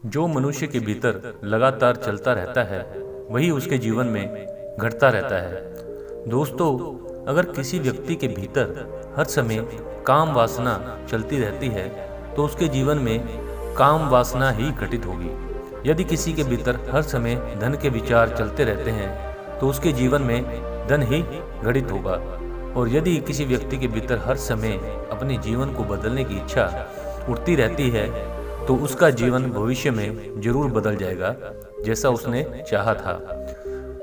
जो मनुष्य के भीतर लगातार चलता रहता है वही उसके जीवन में घटता रहता है। दोस्तों, अगर किसी व्यक्ति के भीतर हर समय काम वासना चलती रहती है तो उसके जीवन में काम वासना ही घटित होगी। यदि किसी के भीतर हर समय धन के विचार चलते रहते हैं तो उसके जीवन में धन ही घटित होगा। और यदि किसी व्यक्ति के भीतर हर समय अपने जीवन को बदलने की इच्छा उठती रहती है तो उसका जीवन भविष्य में जरूर बदल जाएगा जैसा उसने चाहा था।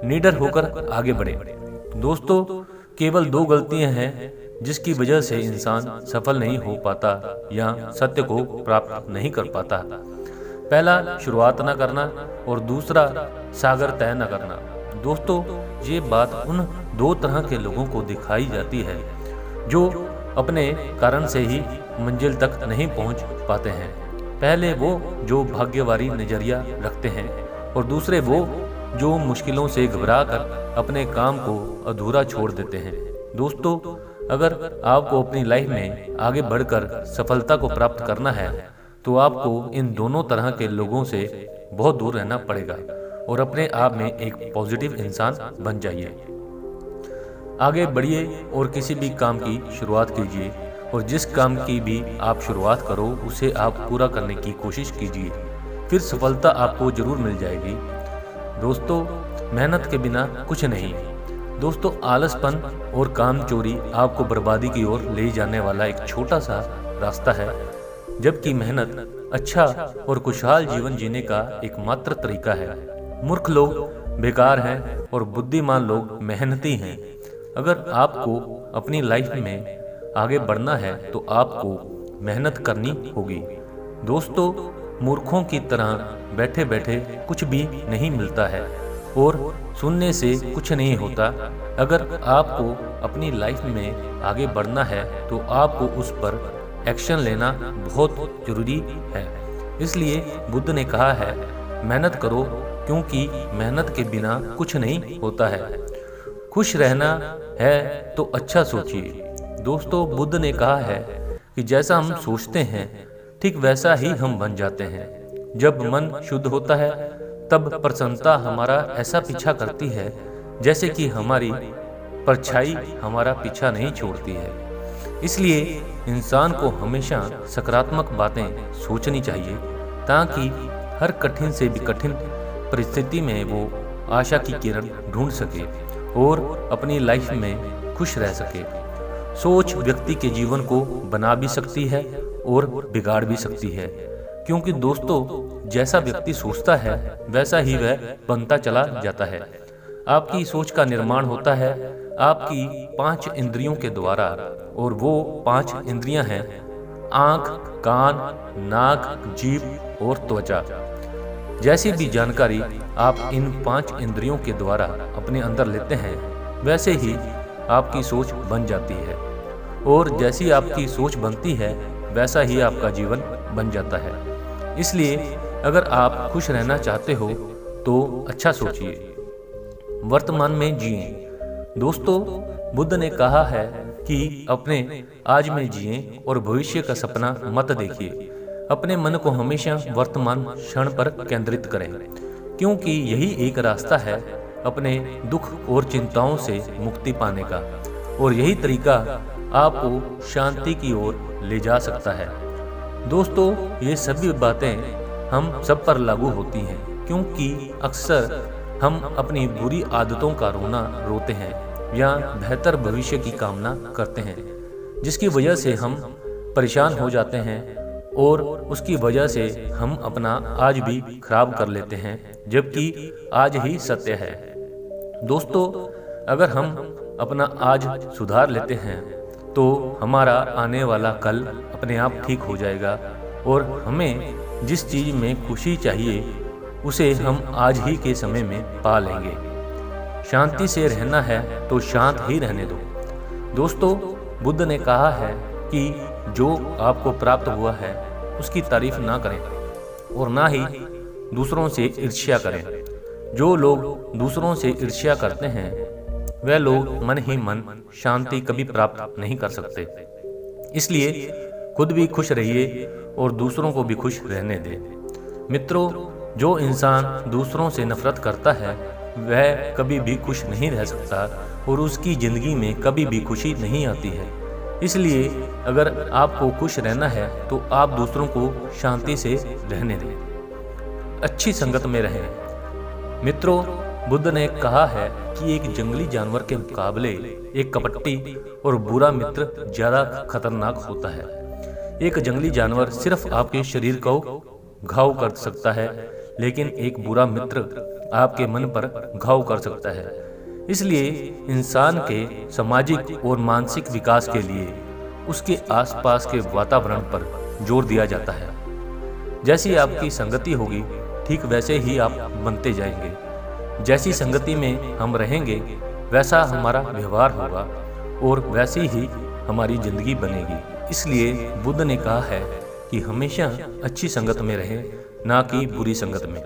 निडर होकर आगे बढ़े। दोस्तों, केवल दो गलतियां हैं जिसकी वजह से इंसान सफल नहीं हो पाता या सत्य को प्राप्त नहीं कर पाता। पहला, शुरुआत न करना, और दूसरा, सागर तय न करना। दोस्तों, ये बात उन दो तरह के लोगों को दिखाई जाती है जो अपने कारण से ही मंजिल तक नहीं पहुंच पाते हैं। पहले वो जो भाग्यवारी नजरिया रखते हैं और दूसरे वो जो मुश्किलों से घबरा कर अपने काम को अधूरा छोड़ देते हैं। दोस्तों, अगर आपको अपनी लाइफ में आगे बढ़कर सफलता को प्राप्त करना है तो आपको इन दोनों तरह के लोगों से बहुत दूर रहना पड़ेगा और अपने आप में एक पॉजिटिव इंसान बन जाइए। आगे बढ़िए और किसी भी काम की शुरुआत कीजिए, और जिस काम की भी आप शुरुआत करो उसे आप पूरा करने की कोशिश कीजिए, फिर सफलता आपको जरूर मिल जाएगी। दोस्तों, मेहनत के बिना कुछ नहीं। दोस्तों, आलसपन और काम चोरी आपको बर्बादी की ओर ले जाने वाला एक छोटा सा रास्ता है, जबकि मेहनत अच्छा और खुशहाल जीवन जीने का एकमात्र तरीका है। मूर्ख लोग बेकार हैं और बुद्धिमान लोग मेहनती हैं। अगर आपको अपनी लाइफ में आगे बढ़ना है तो आपको मेहनत करनी होगी। दोस्तों, मूर्खों की तरह बैठे बैठे कुछ भी नहीं मिलता है और सुनने से कुछ नहीं होता। अगर आपको अपनी लाइफ में आगे बढ़ना है तो आपको उस पर एक्शन लेना बहुत जरूरी है। इसलिए बुद्ध ने कहा है, मेहनत करो क्योंकि मेहनत के बिना कुछ नहीं होता है। खुश रहना है तो अच्छा सोचिए। दोस्तों, बुद्ध ने कहा है कि जैसा हम सोचते हैं ठीक वैसा ही हम बन जाते हैं। जब मन शुद्ध होता है तब प्रसन्नता हमारा ऐसा पीछा करती है जैसे कि हमारी परछाई हमारा पीछा नहीं छोड़ती है। इसलिए इंसान को हमेशा सकारात्मक बातें सोचनी चाहिए ताकि हर कठिन से भी कठिन परिस्थिति में वो आशा की किरण ढूंढ सके और अपनी लाइफ में खुश रह सके। सोच व्यक्ति के जीवन को बना भी सकती है और बिगाड़ भी सकती है, क्योंकि दोस्तों, जैसा व्यक्ति सोचता है वैसा ही वह बनता चला जाता है। आपकी सोच का निर्माण होता है आपकी 5 इंद्रियों के द्वारा, और वो 5 इंद्रियां हैं आँख, कान, नाक, जीभ और त्वचा। जैसी भी जानकारी आप इन 5 इंद्रियों के द्वारा अपने अंदर लेते हैं वैसे ही आपकी सोच बन जाती है, और जैसी आपकी सोच बनती है वैसा ही आपका जीवन बन जाता है। इसलिए अगर आप खुश रहना चाहते हो तो अच्छा सोचिए, वर्तमान में जिए। दोस्तों, बुद्ध ने कहा है कि अपने आज में जिए और भविष्य का सपना मत देखिए। अपने मन को हमेशा वर्तमान क्षण पर केंद्रित करें, क्योंकि यही एक रास्ता है अपने दुख और चिंताओं से मुक्ति पाने का, और यही तरीका आपको शांति की ओर ले जा सकता है। दोस्तों, ये सभी बातें हम सब पर लागू होती हैं, क्योंकि अक्सर हम अपनी बुरी आदतों का रोना रोते हैं या बेहतर भविष्य की कामना करते हैं, जिसकी वजह से हम परेशान हो जाते हैं और उसकी वजह से हम अपना आज भी खराब कर लेते हैं, जबकि आज ही सत्य है। दोस्तों, अगर हम अपना आज सुधार लेते हैं तो हमारा आने वाला कल अपने आप ठीक हो जाएगा, और हमें जिस चीज़ में खुशी चाहिए उसे हम आज ही के समय में पा लेंगे। शांति से रहना है तो शांत ही रहने दो। दोस्तों, बुद्ध ने कहा है कि जो आपको प्राप्त हुआ है उसकी तारीफ ना करें और ना ही दूसरों से ईर्ष्या करें। जो लोग दूसरों से ईर्ष्या करते हैं वह लोग मन ही मन शांति कभी प्राप्त नहीं कर सकते। इसलिए खुद भी खुश रहिए और दूसरों को भी खुश रहने दें। मित्रों, जो इंसान दूसरों से नफरत करता है वह कभी भी खुश नहीं रह सकता और उसकी ज़िंदगी में कभी भी खुशी नहीं आती है। इसलिए अगर आपको खुश रहना है तो आप दूसरों को शांति से रहने दें, अच्छी संगत में रहें। मित्रों, बुद्ध ने कहा है कि एक जंगली जानवर के मुकाबले एक कपटी और बुरा मित्र ज़्यादा खतरनाक होता है। एक जंगली जानवर सिर्फ आपके शरीर को घाव कर सकता है, लेकिन एक बुरा मित्र आपके मन पर घाव कर सकता है। इसलिए इंसान के सामाजिक और मानसिक विकास के लिए उसके आसपास के वातावरण पर जोर दिया जाता है। जैसी आपकी संगति होगी ठीक वैसे ही आप बनते जाएंगे। जैसी संगति में हम रहेंगे वैसा हमारा व्यवहार होगा और वैसी ही हमारी जिंदगी बनेगी। इसलिए बुद्ध ने कहा है कि हमेशा अच्छी संगत में रहें, ना कि बुरी संगत में।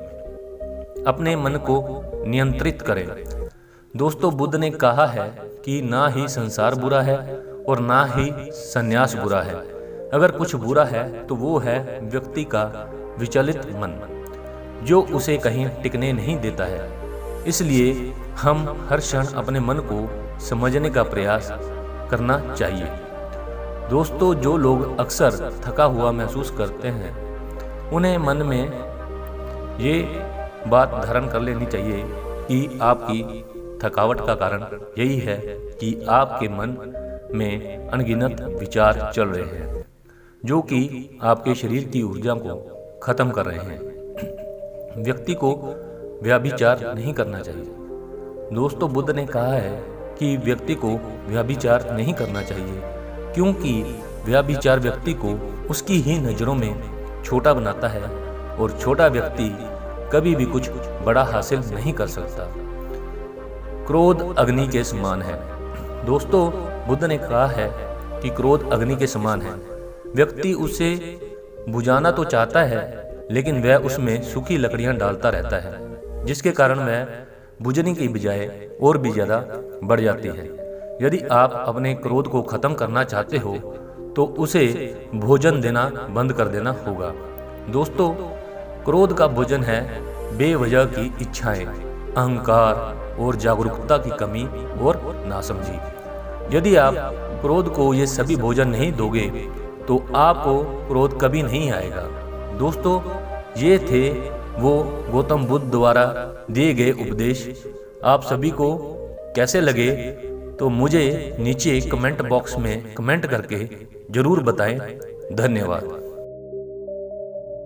अपने मन को नियंत्रित करें। दोस्तों, बुद्ध ने कहा है कि ना ही संसार बुरा है और ना ही संन्यास बुरा है। अगर कुछ बुरा है तो वो है व्यक्ति का विचलित मन, जो उसे कहीं टिकने नहीं देता है। इसलिए हम हर क्षण अपने मन को समझने का प्रयास करना चाहिए। दोस्तों, जो लोग अक्सर थका हुआ महसूस करते हैं उन्हें मन में ये बात धारण कर लेनी चाहिए कि आपकी थकावट का कारण यही है कि आपके मन में अनगिनत विचार चल रहे हैं जो कि आपके शरीर की ऊर्जा को खत्म कर रहे हैं। व्यक्ति को व्यभिचार नहीं करना चाहिए। दोस्तों, बुद्ध ने कहा है कि व्यक्ति को व्यभिचार नहीं करना चाहिए, क्योंकि व्यभिचार व्यक्ति को उसकी ही नज़रों में छोटा बनाता है और छोटा व्यक्ति कभी भी कुछ बड़ा हासिल नहीं कर सकता। क्रोध अग्नि के समान है। दोस्तों, बुद्ध ने कहा है कि क्रोध अग्नि के समान है। व्यक्ति उसे बुझाना तो चाहता है, लेकिन वह उसमें सूखी लकड़ियां डालता रहता है, जिसके कारण वह बुझने की बजाय और भी ज़्यादा बढ़ जाती है। यदि आप अपने क्रोध को खत्म करना चाहते हो तो उसे भोजन देना बंद कर देना होगा। दोस्तों, क्रोध का भोजन है बेवजह की इच्छाएं, अहंकार और जागरूकता की कमी और नासमझी। यदि आप क्रोध को ये सभी भोजन नहीं दोगे तो आपको क्रोध कभी नहीं आएगा। दोस्तों, ये थे वो गौतम बुद्ध द्वारा दिए गए उपदेश। आप सभी को कैसे लगे तो मुझे नीचे कमेंट बॉक्स में कमेंट करके जरूर बताएं। धन्यवाद।